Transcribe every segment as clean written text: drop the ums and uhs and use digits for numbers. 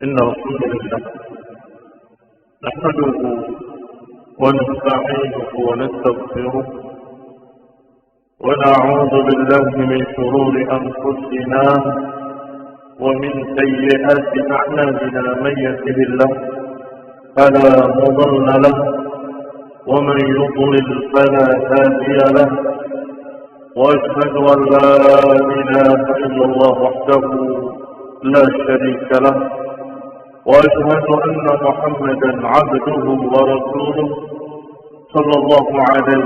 إن الحمد لله نحمده ونستعينه ونستغفره ونعوذ بالله من شرور أنفسنا ومن سيئات أعمالنا. من يهده الله فلا مضل له ومن يضلل فلا هادي له، وأشهد أن لا إله إلا الله وحده لا شريك له، وأشهد أن محمدا عبده ورسوله صلى الله عليه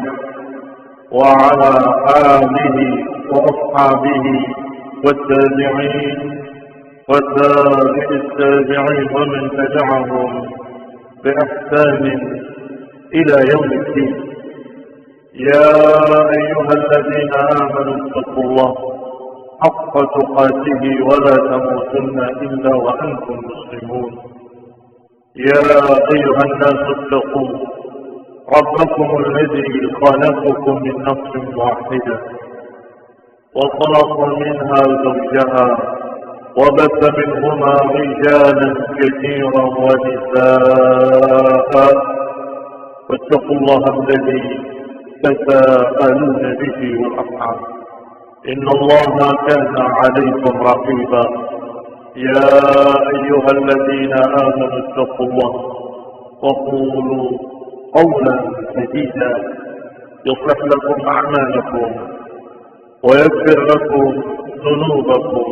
وعلى آله وأصحابه والتابعين وتابع التابعين ومن تبعهم بإحسان إلى يوم الدين. يا أيها الذين آمنوا اتقوا الله حق تقاته ولا تموتن إلا وأنتم مسلمون. يا أيها الناس اتقوا ربكم الذي خلقكم من نفس واحدة وخلق منها زوجها وبث منهما رجالا كثيرا ونساء، واتقوا الله الذي تساءلون به والأرحام إن الله كان عليكم رقيبا. يا أيها الذين آمنوا اتقوا الله وقولوا قولا سديدا يصلح لكم أعمالكم ويغفر لكم ذنوبكم،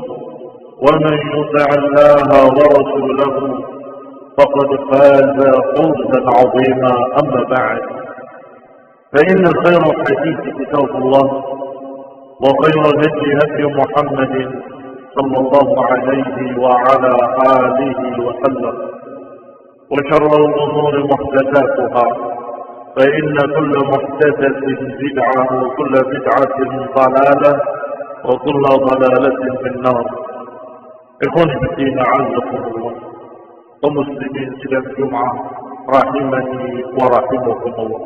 ومن يطع الله ورسوله فقد فاز فوزا عظيما. أما بعد، فإن خير الحديث كتاب الله، وخير الهدي هدي محمد صلى الله عليه وعلى آله وسلم، وشر الأمور محدثاتها، فإن كل محدثة بدعة وكل بدعة ضلالة وكل ضلالة في النار. إخواني في الدين أعزكم الله ومسلمين إلى الجمعة رحمني ورحمكم الله.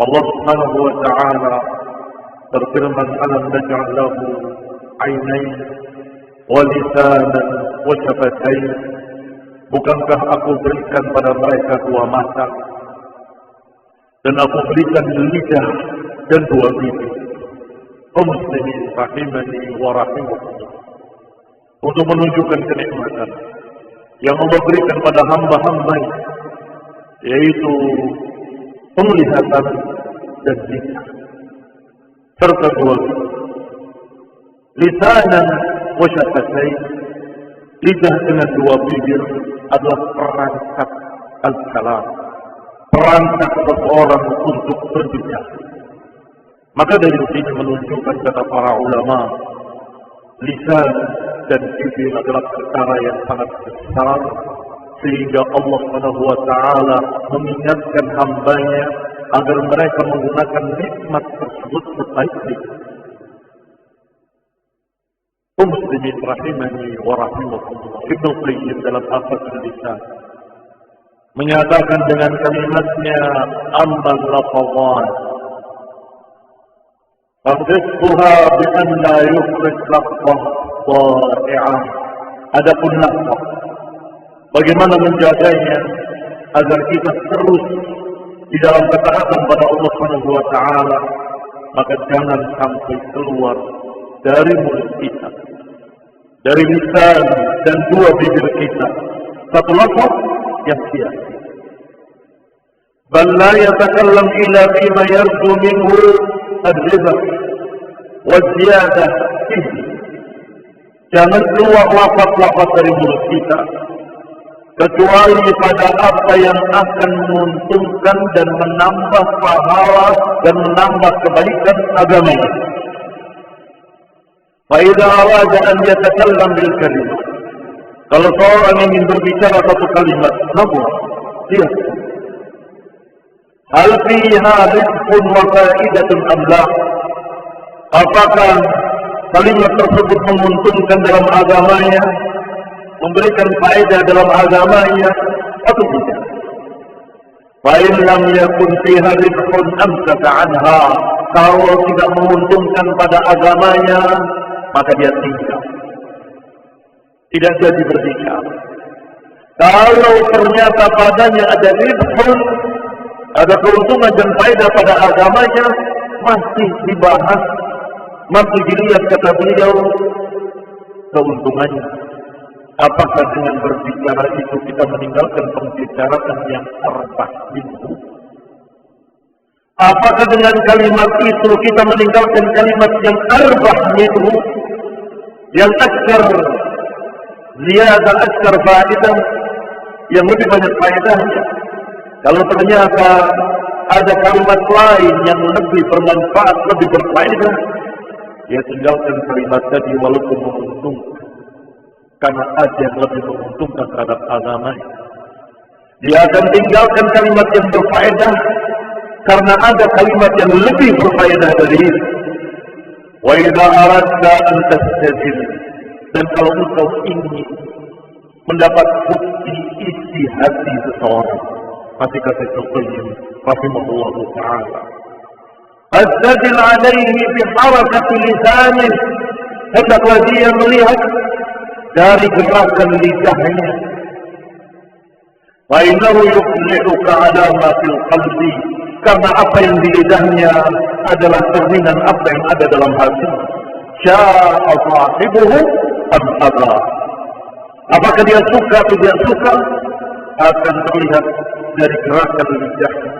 Allah Subhanahu wa ta'ala berfirman, alam naj'al lahu 'ainain wa lisanan wa syafatain. Bukankah aku berikan pada mereka dua mata dan aku berikan lidah dan dua bibir. Kaum muslimin rahimani wa rahimakumullah, untuk menunjukkan kenikmatan yang Allah berikan pada hamba-hambanya, yaitu penglihatan dan lidah serta dua bibir. Lisanan wa syafatain, lidah dengan dua bibir adalah perangkat al-kalam, perangkat seseorang untuk berbicara. Maka dari sini menunjukkan kata para ulama, lisan dan bibir adalah perkara yang sangat besar, sehingga Allah Subhanahu wa ta'ala mengingatkan hambanya agar mereka menggunakan nikmat tersebut sebaik-baiknya. Muslimin rahimani wa rahimakumullah, Ibnu Qayyim dalam Al-Fathul Lisan menyatakan dengan kalimatnya, ammal lafazan faqdisuha bi an la yufrid lafzah dha'i'ah. Adapun lafaz, bagaimana menjaganya agar kita terus di dalam ketaatan pada Allah Subhanahu wa ta'ala, maka jangan sampai keluar dari mulut kita, dari lisan dan dua bibir kita, satu lafaz yang sia-sia. Bal la yatakallam illa bima yarju minhu al-riba wa ziyadah fihi. Jangan keluar lafaz-lafaz dari mulut kita kecuali pada apa yang akan menguntungkan dan menambah pahala dan menambah kebaikan agama ini. Fa'idha arada an yatakallam bil kalimah, kalau seorang ingin berbicara satu kalimat, nabuh, lihat, hal fiha rizqun wa fa'idatun am la, apakah kalimat tersebut menguntungkan dalam agamanya, memberikan faedah dalam agamanya atau tidak. Fa'in lam yakun fiha rizqun amsaka anha, kalau tidak menguntungkan pada agamanya, maka dia tinggal, tidak jadi berbicara. Kalau ternyata padanya ada ribhun, ada keuntungan dan faedah pada agamanya, masih dibahas, masih dilihat kata beliau keuntungannya. Apakah dengan berbicara itu kita meninggalkan pembicaraan yang arbah minhu? Apakah dengan kalimat itu kita meninggalkan kalimat yang arbah minhu, yang akar ziyadah, akar faedah, yang lebih banyak faedahnya? Kalau ternyata ada kalimat lain yang lebih bermanfaat, lebih berfaedah, ya tinggalkan kalimat tadi walaupun menguntungkan. Karena ada yang lebih menguntungkan terhadap agamanya. Dia akan tinggalkan kalimat yang berfaedah karena ada kalimat yang lebih berfaedah dari itu. Wa idza aradta an tastajil, dan kalau engkau ingin mendapat bukti isi hati seseorang, masih kata Syaikhul rahimahullah ta'ala, astajil alaihi biharakati lisanih, hendaklah dia melihat dari gerakan lidahnya. Wa innahu yuflihuka ala ma fil qalbi, karena apa yang di lidahnya adalah cerminan apa yang ada dalam hati. Sya'a sahibuhu am aba, apakah dia suka atau tidak suka akan terlihat dari gerakan lidahnya.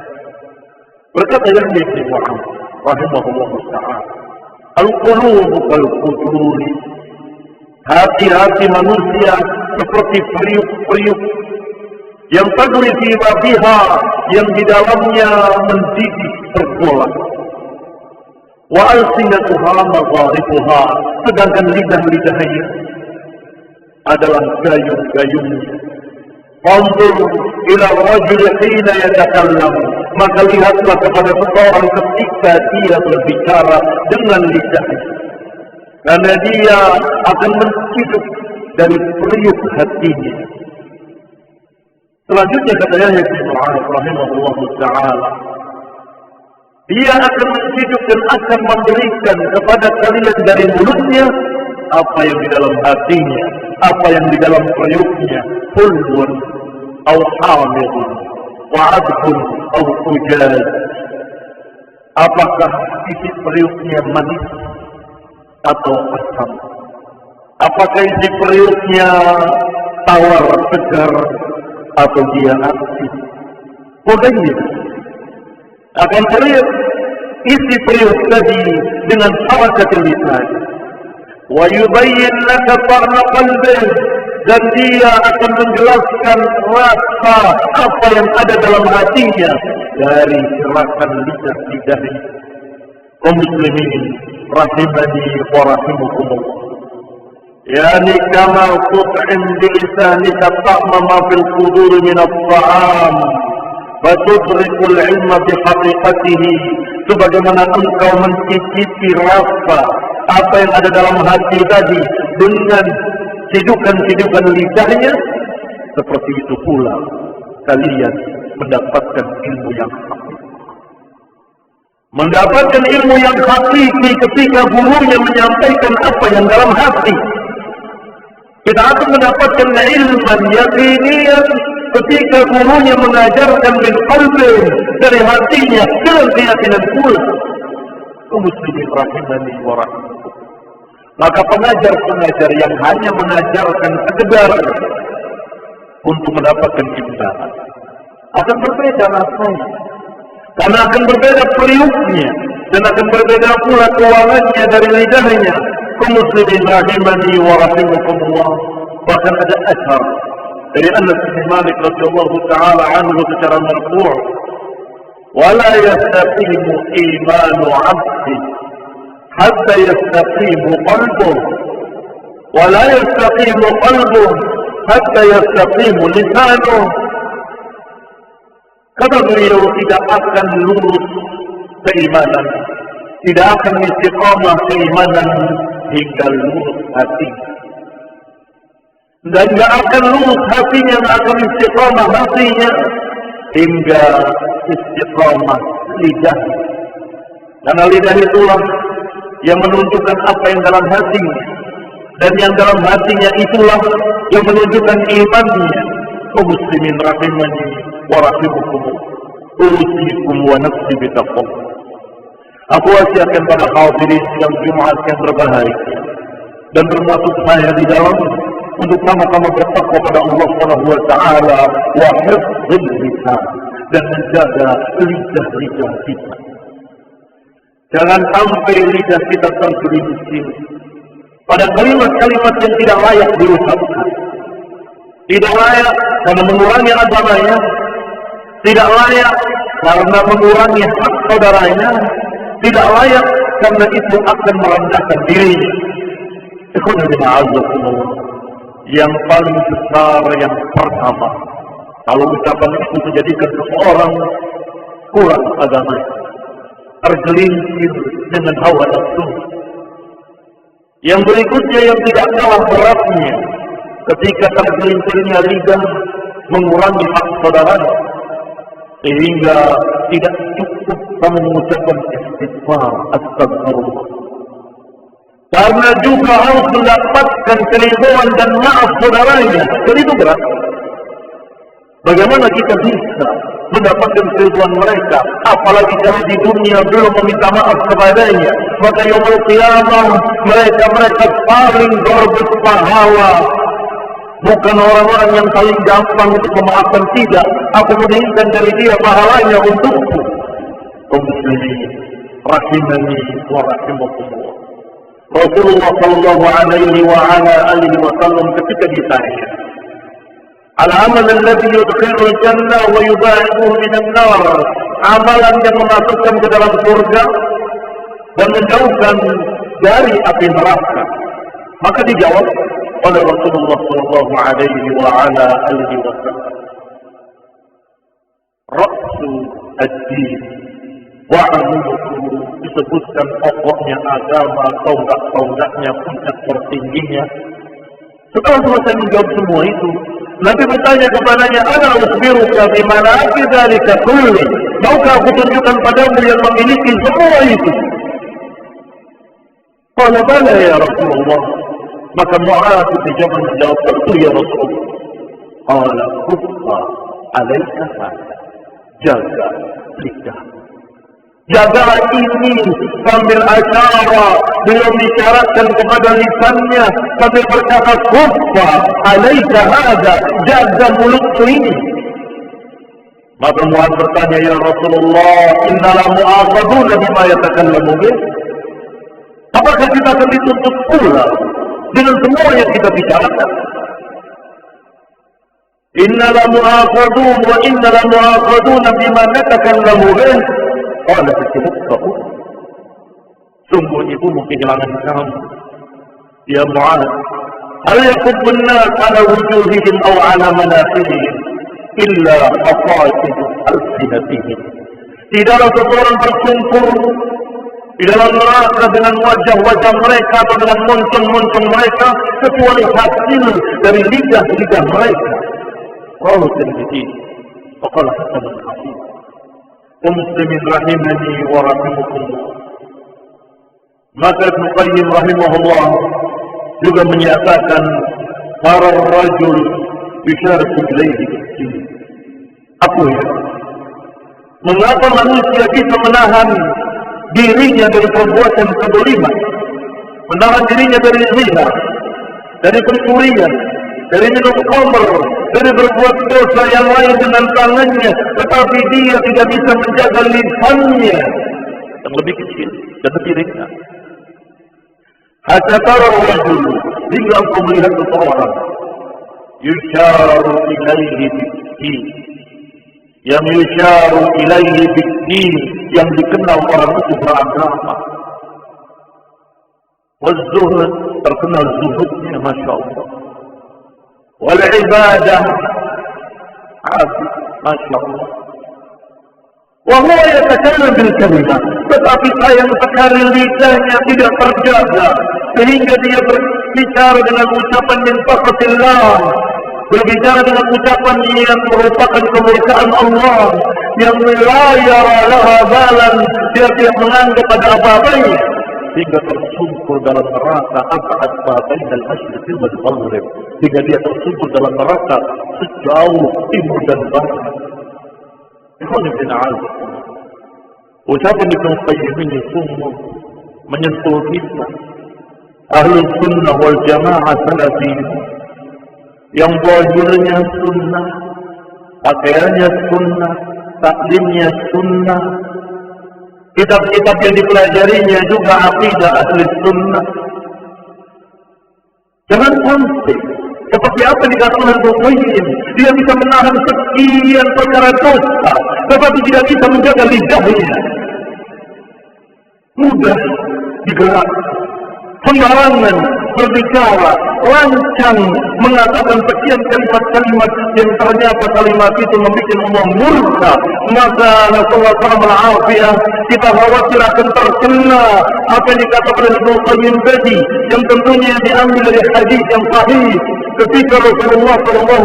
Berkata yang Ibnu Muhammad rahimahullah ta'ala, al-qulubu kal-quduri, hati-hati manusia seperti periuk-periuk yang tagri fi babiha, yang di dalamnya mendidih bergolak. Wa alsinatuha mazarifuha, sedangkan lidah-lidahnya adalah gayung-gayungnya. Fanzur ila rajul hina yatakallam, maka lihatlah kepada seseorang ketika dia berbicara dengan lidahnya, karena dia akan menciduk dari periuk hatinya. Selanjutnya kata Yahya bin Mu'adz rahimahullah ta'ala, dia akan menciduk dan akan memberikan kepada kalian dari mulutnya apa yang di dalam hatinya, apa yang di dalam periuknya. Hulwun au hamidun wa adbun au ujaz, apakah isi periuknya manis atau asam, apakah isi periuknya tawar segar atau dia asin. Pokoknya akan terlihat isi periuk tadi dengan harakat lisan. Wa yubayyin laka ta'na qalbih, dan dia akan menjelaskan rasa apa yang ada dalam hatinya dari gerakan lidah-lidahnya. Kaum muslimin rahimani wa rahimakumullah, yani kama tut'im bilisanika ta'ma ma fil qudur min at-ta'am fatudrikul ilma bihaqiqatihi, sebagaimana engkau mencicipi rasa apa yang ada dalam hati tadi dengan cidukan-cidukan lidahnya, seperti itu pula kalian mendapatkan ilmu yang hakiki. Mendapatkan ilmu yang hakiki ketika gurunya menyampaikan apa yang dalam hati. Kita akan mendapatkan ilmu yaqiniyan ketika gurunya mengajarkan min qalbi, dari hatinya, dengan keyakinan pula. Muslimin rahimani wa rahimakumullah. Maka pengajar-pengajar yang hanya mengajarkan sekedar untuk mendapatkan imbalan akan berbeda rasanya, karena akan berbeda periuknya, dan akan berbeda pula keuangannya dari lidahnya. Kaum muslimin rahimani wa rahimakumullah, bahkan ada asar dari Anas bin Malik radhiyallahu taala anhu secara marfu', wala yastaqimu imanu 'abdi hatta yastaqimu qalbuhu, wala yastaqimu qalbuhu hatta yastaqimu lisanuhu. Kata beliau, tidak akan lurus keimanan, tidak akan istiqamah keimanan hingga lurus hati, dan tidak akan lurus hatinya, tidak akan istiqamah hatinya hingga istiqamah lidah. Karena lidah itulah yang menunjukkan apa yang dalam hatinya, dan yang dalam hatinya itulah yang menunjukkan imannya. muslimin rahimani wa rahimakumullah. Usikum wa nafsi bitaqwallah. Aku wasiatkan pada hadirin yang Jumat yang berbahagia dan termasuk saya di dalam untuk sama-sama bertakwa pada Allah Subhanahu wa taala wa hifdzil lisan dan menjaga lidah-lidah kita. Jangan sampai lidah kita tergelincir pada kalimat-kalimat yang tidak layak diucapkan. Tidak layak karena mengurangi agamanya, tidak layak karena mengurangi hak saudaranya, tidak layak karena itu akan merendahkan dirinya. Yang paling besar yang pertama, kalau ucapan itu menjadikan seseorang kurang agama, tergelincir dengan hawa nafsu. Yang berikutnya yang tidak kalah beratnya, ketika tergelincirnya lidah mengurangi hak saudara, sehingga tidak cukup kamu mengucapkan istighfar, astagfirullah. Karena juga harus mendapatkan keridhaan dan maaf saudaranya, dan itu berat. Bagaimana kita bisa mendapatkan keridhaan mereka, apalagi kalau di dunia belum meminta maaf kepadanya? Maka yaumul qiyamah mereka paling berpahala. Bukan orang-orang yang paling gampang untuk memaafkan, tidak. Aku menginginkan dari dia pahalanya untukku. Muslimin rahimani wa rahimakumullah. Rasulullah sallallahu alaihi wa ala alihi wasallam ketika ditanya, al-amal alladhi yudkhilul jannah wa yubaiduhu minan nar, amalan yang memasukkan ke dalam surga dan menjauhkan dari api neraka. Maka dijawab oleh Rasulullah sallallahu alaihi wa ala alihi wasallam, ra'su ad-din wa'amuhu, disebutkan pokoknya agama, tonggak-tonggaknya, puncak tertingginya. Setelah selesai menjawab semua itu, Nabi bertanya kepadanya, ana ukhbiruka bimanaqi dzalika kulli, maukah aku tunjukkan padamu yang memiliki semua itu? Qala bala ya Rasulullah. Maka Mu'adz bin Jabal menjawab, tentu ya Rasulullah. Qala kuffa alaika hada, jaga lidah. Jaga ini sambil acara, beliau bicarakan kepada lisannya sambil berkata, kuffa alaika hada, jaga mulutmu ini. Maka Mu'adz bertanya, ya Rasulullah, innala mu'akhaduna bima yatakallamu bih. Apakah kita akan dituntut pula dengan semua yang kita bicarakan? Innala mu'akhadun wa innala mu'akhaduna bima natakallamu bih. Qala fatibtahu, sungguh ibumu kehilangan kamu ya Mu'adz. Hal yakubbu an-nas ala wujuhihim aw ala manakhirihim illa haqa'iq alsinatihim. Tidaklah seseorang berkumpul di dalam neraka dengan wajah-wajah mereka atau dengan moncong-moncong mereka, kecuali hasil dari lidah-lidah mereka. Rawahu Tirmidzi wa qala hasanun sahih. Muslimin rahimani wa rahimakumullah. Maka Ibnu Qayyim rahimahullah juga menyatakan, para rajul bisyaratu ilaihi bid-din. Apa ya? Mengapa manusia bisa menahan dirinya dari perbuatan kezaliman, menahan dirinya dari zina, dari pencurian, dari minum khamr, dari berbuat dosa yang lain dengan tangannya, tetapi dia tidak bisa menjaga lisannya yang lebih kecil dan lebih ringan. Hatta tara rajul, hingga engkau melihat seseorang yusharu ilaihi bid-din, yang yusharu ilaihi bid-din, yang dikenal orang itu beragama. Waz-zuhd, terkenal zuhudnya, Masya Allah. Wal-ibadah, abid, Masya Allah. Wahua yatakallam bil-kalimat, tetapi sayang sekali lidahnya tidak terjaga, sehingga dia berbicara dengan ucapan min sakhatillah, berbicara dengan ucapan yang merupakan kemurkaan Allah, yang la yara laha balan, dia tidak menganggap ada apa-apanya. sehingga tersungkur dalam neraka abad bainal masyriqi wal maghrib, sehingga dia tersungkur dalam neraka sejauh timur dan barat. Ikhwan ibn a'azah, ucapan Ibnu Qayyim ini sungguh menyentuh kita. Ahlus sunnah wal jamaah salafi yang zahirnya sunnah, pakaiannya sunnah, taklimnya sunnah, kitab-kitab yang dipelajarinya juga akidah ahli sunnah. Jangan sampai seperti apa dikatakan Ibnu Qayyim, dia bisa menahan sekian perkara dosa, tetapi tidak bisa menjaga lidahnya. Mudah digerakkan, sembarangan berbicara, lancang mengatakan sekian kalimat-kalimat yang ternyata kalimat itu membuat Allah murka. Maka Rasulullah SAW kita khawatir akan terkena apa yang dikatakan oleh Ibnu Qayyim tadi, yang tentunya diambil dari hadis yang sahih ketika Rasulullah SAW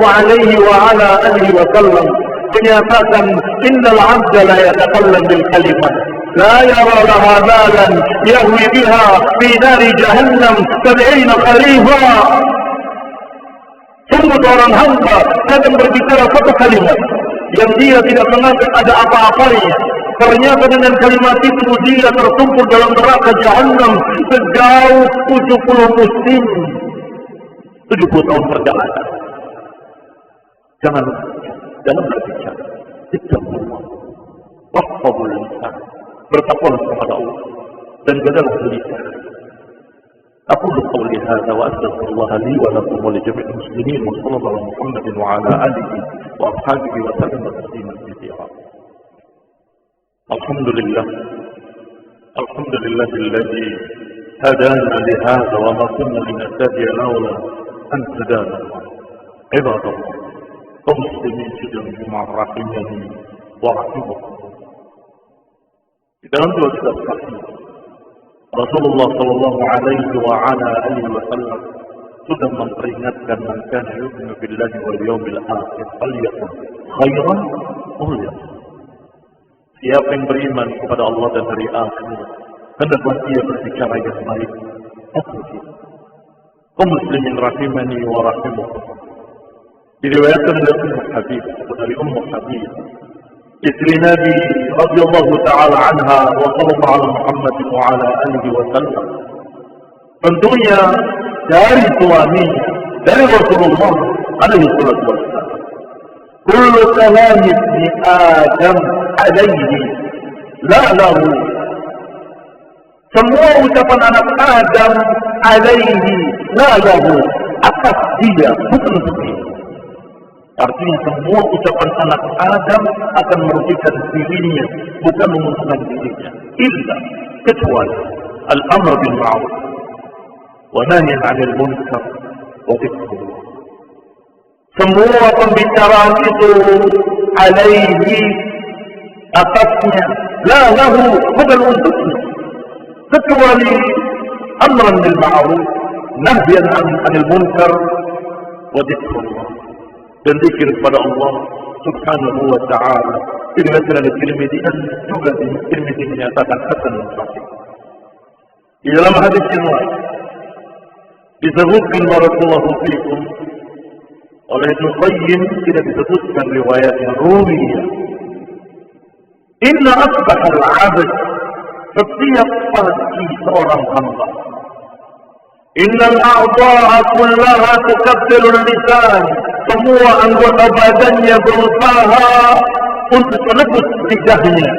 menyatakan innal 'abda la yatakallam bil kalimat لا يرى لها بالا يهوي بها في نار جهنم 70 خريفا. Sungguh seorang hamba akan berbicara satu kalimat yang dia tidak menganggap ada apa-apanya. Ternyata dengan kalimat itu dia tertumpul dalam neraka Jahannam sejauh 70 musim, 70 tahun perjalanan. Jangan berbicara. Ittaqullah. Wahfazul lisan. Bertakwalah kepada Allah dan jagalah lisan. Aqulu qawli hadza wa astaghfirullah li wa lakum wa li jami'il muslimin wa sallallahu ala Muhammadin wa ala alihi wa ashabihi wa sallam tasliman katsira. Alhamdulillah alladhi hadana li hadha wa ma kunna linahtadiya lawla an hadana Allah. Ibadallah, kaum muslimin sidang Jumat rahimani wa rahimakumullah. Di dalam dua kitab sahih Rasulullah sallallahu alaihi wa ala alihi wasallam sudah memperingatkan man kana yu'minu billahi wal yawmil akhir falyakun khairan aw liyasmut. Siapa yang beriman kepada Allah dan hari akhir, hendaklah dia berbicara yang baik atau tidak. Kaum muslimin rahimani wa rahimakumullah. Diriwayatkan dari Ummu Habib istri Nabi radhiyallahu ta'ala anha wa sallallahu ala Muhammad wa ala alihi wa sallam, tentunya dari suaminya, dari Rasulullah alaihi salatu wassalam, kullu kalami ibni Adam alaihi la lahu, semua ucapan anak Adam alaihi la lahu, atas dia, bukan untuk dia. Artinya semua ucapan anak Adam akan merugikan dirinya, bukan menguntungkan dirinya. Illa, kecuali al-amr bil ma'ruf wa nahy 'anil munkar wa dzikrullah. Semua pembicaraan itu alaihi, atasnya, la lahu, bukan untuknya. Kecuali amran bil ma'ruf, nahyan 'anil munkar wa dzikrullah. Dan zikir kepada Allah subhanahu wa ta'ala. Diriwayatkan oleh Tirmidzi dan juga Tirmidzi menyatakan hasan sahih. Di dalam hadis yang lain disebutkan barakallahu fiikum oleh Ibnu Qayyim, tidak disebutkan riwayat yang ruwiyah. Inna asbahal 'abd, setiap pagi seorang hamba, innal a'dha'a kullaha tukabbiru lisan, semua anggota badannya berusaha untuk menebus lidahnya,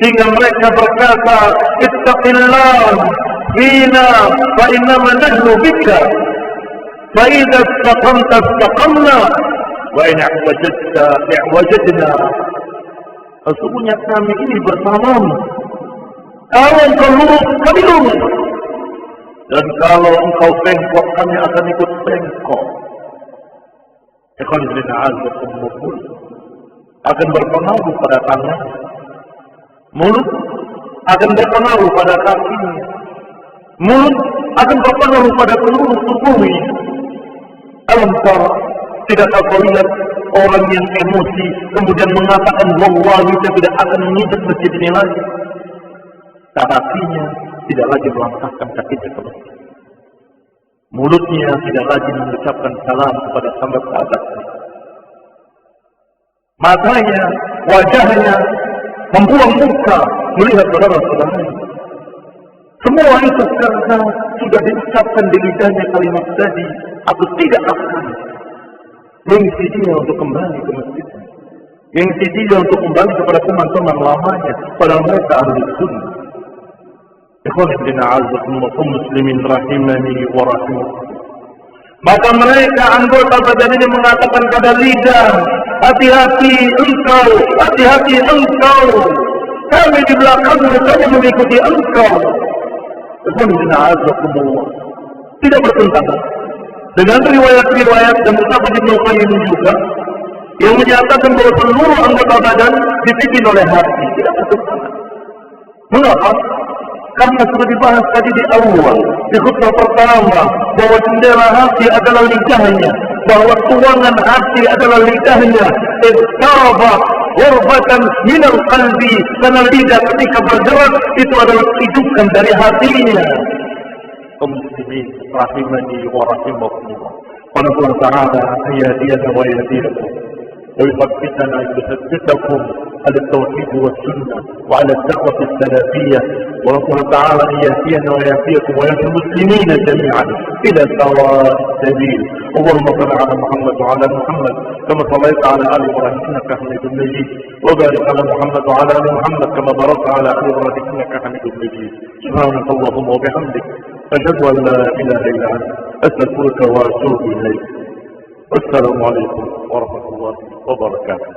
sehingga mereka berkata, ittaqillah fina fa innama nahnu bika fa idza istaqamta istaqamna wa in i'wajadna. Sesungguhnya kami ini bersamamu, kalau engkau lurus kami lurus, dan kalau engkau bengkok kami akan ikut bengkok. Ikhwan ibn a'azah, mulut akan berpengaruh pada tangan, mulut akan berpengaruh pada kakinya, mulut akan berpengaruh pada seluruh tubuhnya. Alam tidak kau lihat orang yang emosi kemudian mengatakan wallahi saya tidak akan mengikut masjid ini lagi. Tetapinya tidak lagi melangkahkan kakinya ke masjid. Mulutnya tidak lagi mengucapkan salam kepada sahabat-sahabatnya. Matanya, wajahnya membuang muka melihat saudara-saudaranya. Semua itu karena sudah diucapkan di lidahnya kalimat tadi, aku tidak akan. Gengsi dia untuk kembali ke masjid. Gengsi dia untuk kembali kepada teman-teman lamanya, pada mereka ahli sunnah. Ikhwan fillah a'azzakumullah muslimin rahimani wa rahimakumullah. Maka mereka anggota badan ini mengatakan pada lidah, hati-hati engkau, hati-hati engkau. Kami di belakangmu, kami mengikuti engkau. Ikhwan fillah a'azzakumullah. Tidak bertentangan dengan riwayat-riwayat dan ucapan Ibnu Qayyim juga yang menyatakan bahwa seluruh anggota badan dipimpin oleh hati. Tidak bertentangan. Mengapa? Karena sudah dibahas tadi di awal, di khutbah pertama, bahwa jendela hati adalah lidahnya, bahwa tuangan hati adalah lidahnya. Iqtaraba warbatan minal qalbi, karena lidah ketika bergerak itu adalah kehidupan dari hatinya. Kaum muslimin rahimani wa rahimakumullah. Qala Allah Ta'ala ayatiyana wa ayatiyakum wa yufakkitana yusabbitakum على التوحيد والسنة وعلى الدعوة السلفية ورسول تعالى أن يهدينا ويهديكم ويهدي المسلمين جميعا إلى سواء السبيل. اللهم صل على محمد وعلى محمد كما صليت على آل إبراهيم إنك حميد مجيد وبارك على محمد وعلى آل محمد كما باركت على آل إبراهيم إنك حميد مجيد. سبحانك اللهم وبحمدك أشهد أن لا إله إلا أنت أستغفرك وأتوب إليك. والسلام عليكم ورحمة الله وبركاته.